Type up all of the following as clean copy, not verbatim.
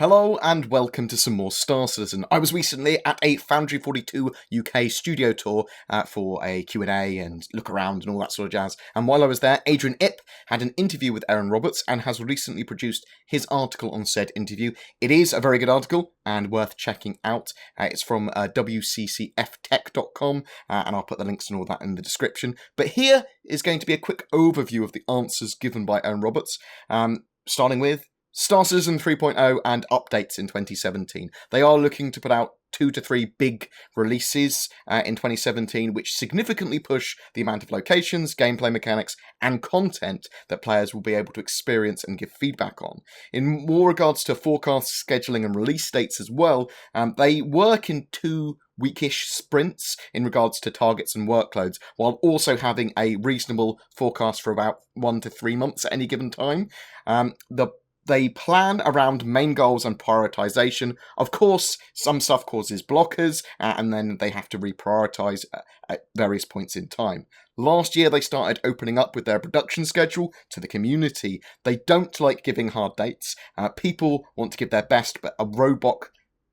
Hello and welcome to some more Star Citizen. I was recently at a Foundry F42UK Studio tour for a Q&A and look around and all that sort of jazz. And while I was there, Adrin Ip had an interview with Erin Roberts and has recently produced his article on said interview. It is a very good article and worth checking out. It's from wccftech.com and I'll put the links and all that in the description. But here is going to be a quick overview of the answers given by Erin Roberts, starting with Star Citizen 3.0 and updates in 2017. They are looking to put out 2 to 3 big releases in 2017, which significantly push the amount of locations, gameplay mechanics, and content that players will be able to experience and give feedback on. In more regards to forecasts, scheduling, and release dates as well, they work in 2 weekish sprints in regards to targets and workloads, while also having a reasonable forecast for about 1 to 3 months at any given time. They plan around main goals and prioritization. Of course, some stuff causes blockers, and then they have to reprioritize at various points in time. Last year, they started opening up with their production schedule to the community. They don't like giving hard dates. People want to give their best, but a roadblock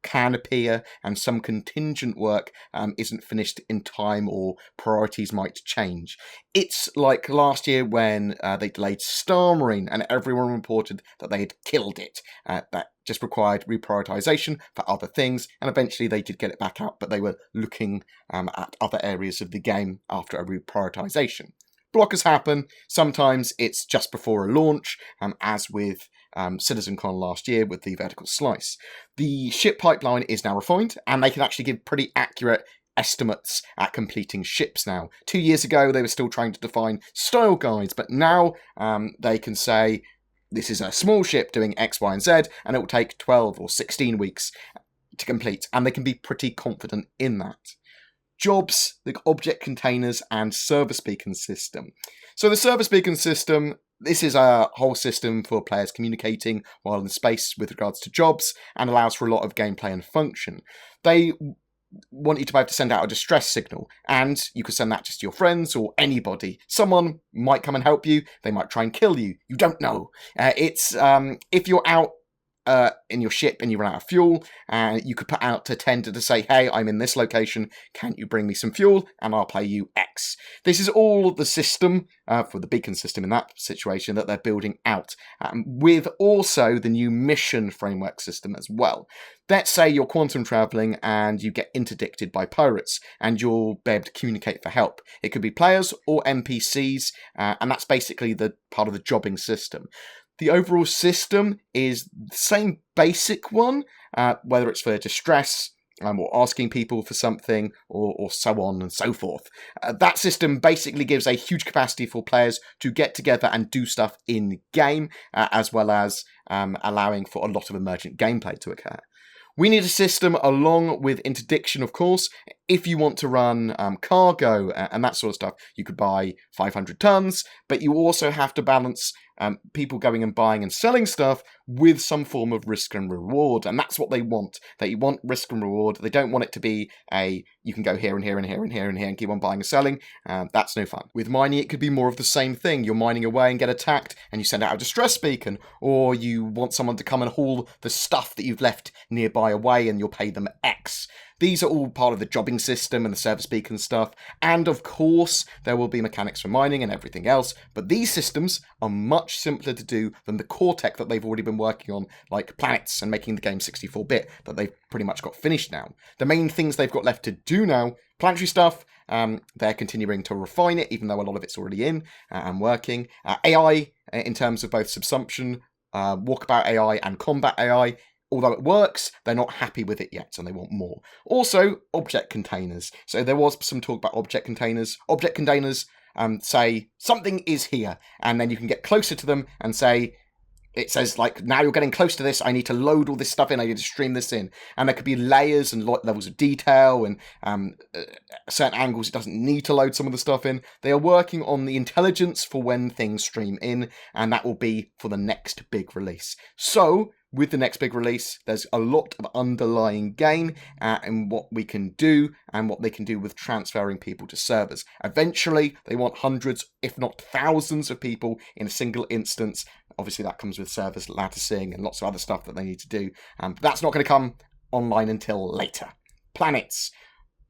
can appear and some contingent work isn't finished in time or priorities might change. It's like last year when they delayed Star Marine and everyone reported that they had killed it. That just required reprioritization for other things, and eventually they did get it back out, but they were looking at other areas of the game after a reprioritization. Blockers happen. Sometimes it's just before a launch, as with CitizenCon last year with the vertical slice. The ship pipeline is now refined, and they can actually give pretty accurate estimates at completing ships now. 2 years ago, they were still trying to define style guides, but now they can say, this is a small ship doing X, Y, and Z, and it will take 12 or 16 weeks to complete, and they can be pretty confident in that. Jobs, the object containers, and service beacon system. So the service beacon system, this is a whole system for players communicating while in space with regards to jobs and allows for a lot of gameplay and function. They want you to be able to send out a distress signal, and you could send that just to your friends or anybody. Someone might come and help you, they might try and kill you, you don't know. If you're out in your ship and you run out of fuel, you could put out to tender to say, hey, I'm in this location, can't you bring me some fuel, and I'll pay you X. This is all the system, for the beacon system in that situation, that they're building out, with also the new mission framework system as well. Let's say you're quantum traveling and you get interdicted by pirates, and you'll be able to communicate for help. It could be players or NPCs, and that's basically the part of the jobbing system. The overall system is the same basic one, whether it's for distress or asking people for something or so on and so forth. That system basically gives a huge capacity for players to get together and do stuff in-game, as well as allowing for a lot of emergent gameplay to occur. We need a system along with interdiction, of course. If you want to run cargo and that sort of stuff, you could buy 500 tons, but you also have to balance people going and buying and selling stuff with some form of risk and reward, and that's what they want. They want risk and reward. They don't want it to be you can go here and here and here and here and here and keep on buying and selling. That's no fun. With mining, it could be more of the same thing. You're mining away and get attacked, and you send out a distress beacon, or you want someone to come and haul the stuff that you've left nearby away, and you'll pay them X. These are all part of the jobbing system and the service beacon stuff, and of course there will be mechanics for mining and everything else, but these systems are much simpler to do than the core tech that they've already been working on, like planets and making the game 64-bit, that they've pretty much got finished now. The main things they've got left to do now, planetary stuff, they're continuing to refine it, even though a lot of it's already in and working. AI, in terms of both subsumption, walkabout AI and combat AI, although it works, they're not happy with it yet and they want more. Also, object containers. So there was some talk about object containers. Object containers say something is here, and then you can get closer to them and say, it says, like, now you're getting close to this, I need to load all this stuff in, I need to stream this in. And there could be layers and levels of detail and certain angles it doesn't need to load some of the stuff in. They are working on the intelligence for when things stream in, and that will be for the next big release. So, with the next big release, there's a lot of underlying gain in what we can do and what they can do with transferring people to servers. Eventually, they want hundreds, if not thousands of people in a single instance Obviously, that comes with servers latticing and lots of other stuff that they need to do. But that's not going to come online until later. Planets.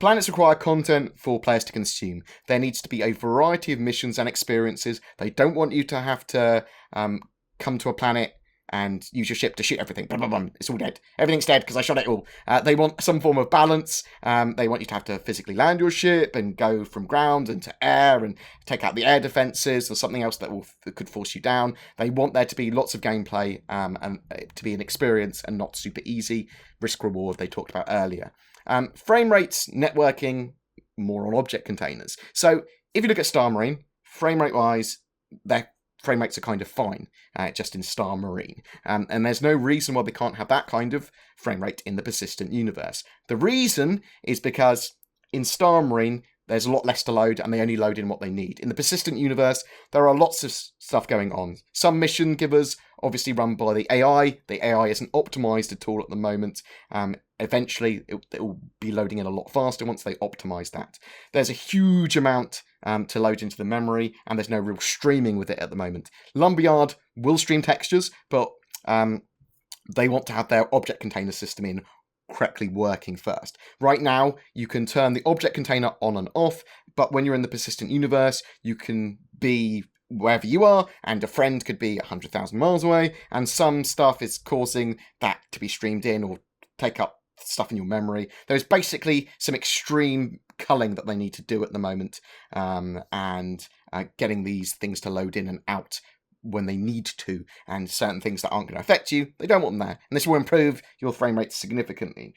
Planets require content for players to consume. There needs to be a variety of missions and experiences. They don't want you to have to come to a planet and use your ship to shoot everything. Blah, blah, blah. It's all dead. Everything's dead because I shot it all. They want some form of balance. They want you to have to physically land your ship and go from ground into air and take out the air defenses or something else that could force you down. They want there to be lots of gameplay and to be an experience and not super easy. Risk reward they talked about earlier. Frame rates, networking, more on object containers. So if you look at Star Marine, frame rate wise, their frame rates are kind of fine, just in Star Marine. And there's no reason why they can't have that kind of frame rate in the persistent universe. The reason is because in Star Marine, there's a lot less to load, and they only load in what they need. In the persistent universe, there are lots of stuff going on. Some mission givers, obviously run by the AI. The AI isn't optimized at all at the moment. Eventually, it will be loading in a lot faster once they optimize that. There's a huge amount to load into the memory, and there's no real streaming with it at the moment. Lumberyard will stream textures, but they want to have their object container system in correctly working first. Right now, you can turn the object container on and off, but when you're in the persistent universe, you can be wherever you are, and a friend could be 100,000 miles away, and some stuff is causing that to be streamed in or take up stuff in your memory. There's basically some extreme culling that they need to do at the moment, and getting these things to load in and out when they need to, and certain things that aren't going to affect you, they don't want them there. And this will improve your frame rate significantly.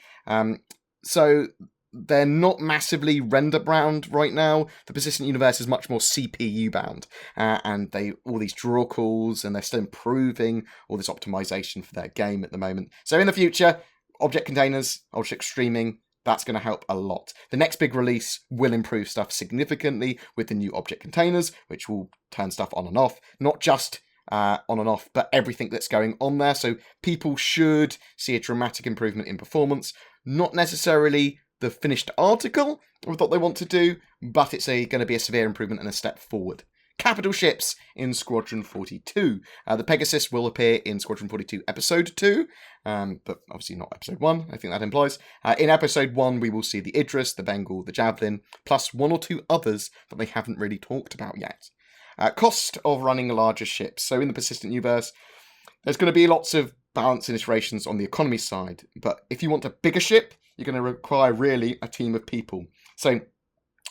So they're not massively render bound right now. The persistent universe is much more CPU bound, and all these draw calls, and they're still improving all this optimization for their game at the moment. So in the future, object containers, object streaming, that's going to help a lot. The next big release will improve stuff significantly with the new object containers, which will turn stuff on and off. Not just on and off, but everything that's going on there. So people should see a dramatic improvement in performance. Not necessarily the finished article of what they want to do, but it's going to be a severe improvement and a step forward. Capital ships in Squadron 42. The Pegasus will appear in Squadron 42 Episode 2, but obviously not Episode 1, I think that implies. In Episode 1, we will see the Idris, the Bengal, the Javelin, plus one or two others that they haven't really talked about yet. Cost of running larger ships. So in the persistent universe, there's going to be lots of balance and iterations on the economy side, but if you want a bigger ship, you're going to require really a team of people. So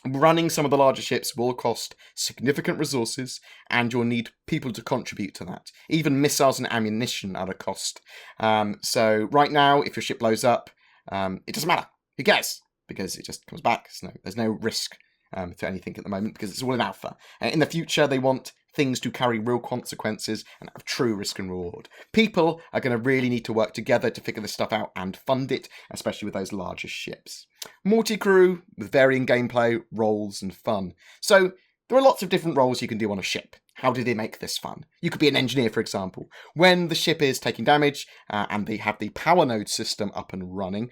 running some of the larger ships will cost significant resources, and you'll need people to contribute to that. Even missiles and ammunition are a cost. So right now, if your ship blows up, it doesn't matter. Who cares? Because it just comes back. So there's no risk to anything at the moment because it's all in alpha. In the future, they want things to carry real consequences and have true risk and reward. People are going to really need to work together to figure this stuff out and fund it, especially with those larger ships. Multi-crew with varying gameplay, roles, and fun. So there are lots of different roles you can do on a ship. How do they make this fun? You could be an engineer, for example. When the ship is taking damage and they have the power node system up and running,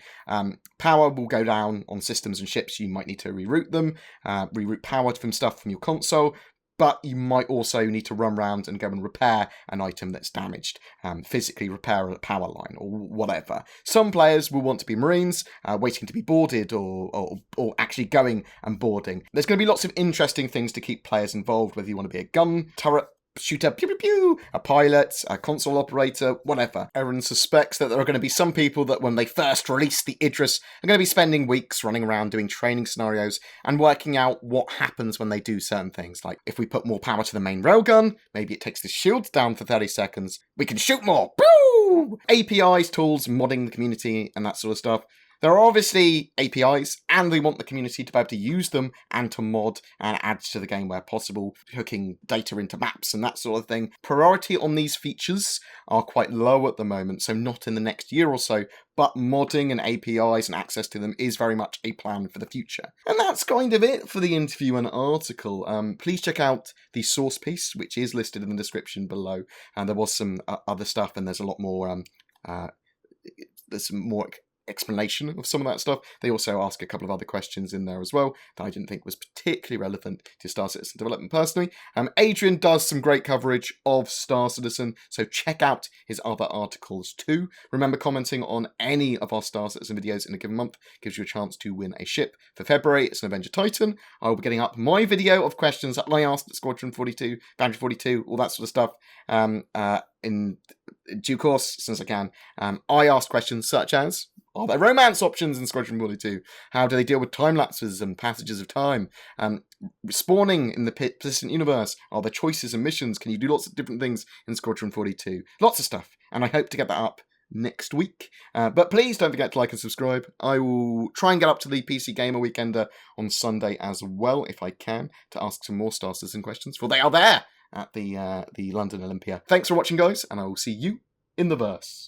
power will go down on systems and ships. You might need to reroute them, reroute power from stuff from your console, but you might also need to run around and go and repair an item that's damaged, physically repair a power line or whatever. Some players will want to be Marines, waiting to be boarded or actually going and boarding. There's going to be lots of interesting things to keep players involved, whether you want to be a gun turret shooter, pew pew pew, a pilot, a console operator, whatever. Erin suspects that there are going to be some people that when they first release the Idris are going to be spending weeks running around doing training scenarios and working out what happens when they do certain things. Like if we put more power to the main railgun, maybe it takes the shields down for 30 seconds, we can shoot more. Pew! APIs, tools, modding the community and that sort of stuff. There are obviously APIs, and they want the community to be able to use them and to mod and add to the game where possible, hooking data into maps and that sort of thing. Priority on these features are quite low at the moment, so not in the next year or so, but modding and APIs and access to them is very much a plan for the future. And that's kind of it for the interview and article. Please check out the source piece, which is listed in the description below. And there was some other stuff, and there's a lot more, there's some more explanation of some of that stuff. They also ask a couple of other questions in there as well that I didn't think was particularly relevant to Star Citizen development personally. Adrian does some great coverage of Star Citizen, so check out his other articles too. Remember, commenting on any of our Star Citizen videos in a given month gives you a chance to win a ship. For February, it's an Avenger Titan. I will be getting up my video of questions that I asked at Squadron 42, Foundry 42, all that sort of stuff in due course, since I can. I asked questions such as, are there romance options in Squadron 42? How do they deal with time lapses and passages of time? Spawning in the persistent universe? Are there choices and missions? Can you do lots of different things in Squadron 42? Lots of stuff, and I hope to get that up next week. But please don't forget to like and subscribe. I will try and get up to the PC Gamer Weekender on Sunday as well, if I can, to ask some more Star Citizen questions, for they are there at the London Olympia. Thanks for watching, guys, and I will see you in the verse.